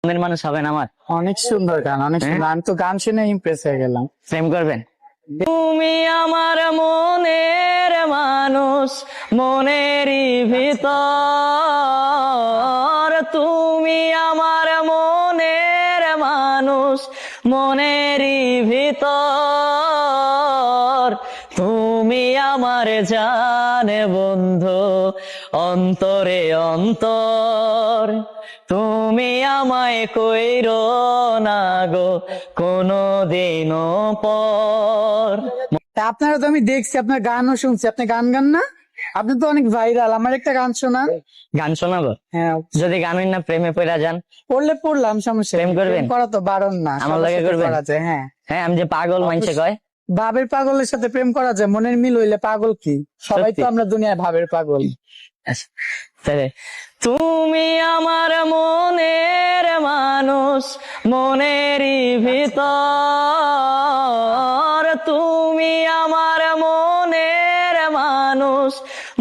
মনের মানুষ হবেন আমার, অনেক সুন্দর গান, অনেক সুন্দর। আমি তো গান শুনে ইমপ্রেস হয়ে গেলাম। প্রেম করবেন? তুমি আমার মনের মানুষ, মনেরই ভিতর। তুমি আমার মনের মানুষ, মনেরই ভিতর। তুমি আমার জানে বন্ধু, অন্তরে অন্তর। তুমি আমায় কইরো না গো কোনো দিনও পর। তা আপনারা তো আমি দেখছি, আপনার গানও শুনছি, আপনি গান গান না? আপনি তো অনেক ভাইরাল, আমার একটা গান শোনান। গান শোনাবো? হ্যাঁ, যদি গান হই না প্রেমে পড়া যান। পড়লে পড়লাম, সমস্যা প্রেম নেই। করবেন? প্রেম করা তো বারণ না, আমার সবার লাগে সাথে করবেন? করা যায়। হ্যাঁ, হ্যাঁ, আমি যে পাগল মাইনছে কয়। ভাবের পাগলের সাথে প্রেম করা যায়, মনের মিল হইলে পাগল কি? সবাই তো সত্যি? আমরা দুনিয়ায় ভাবের পাগল। আচ্ছা, তাহলে তুমি আমার মনের মানুষ, মনেরই ভিতর। তুমি আমার মনের মানুষ,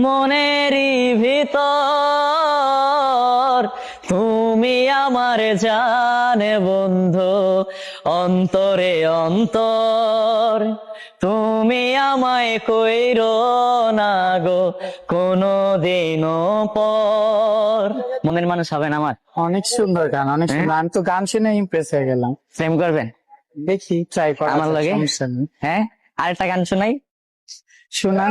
মনেরই ভিতর। তুমি আমার জানে বন্ধু, অন্তরে অন্তর। তুমি আমায় কইরো না গো কোনো দিনও পর। মনের মানুষ হবেন আমার, অনেক সুন্দর গান, অনেক সুন্দর। আমি তো গান শুনে ইমপ্রেস হয়ে গেলাম। প্রেম করবেন? দেখি, ট্রাই করা আমার যায়, লাগে? সমস্যা নেই। হ্যাঁ, আরেকটা গান শোনাই। শুনান।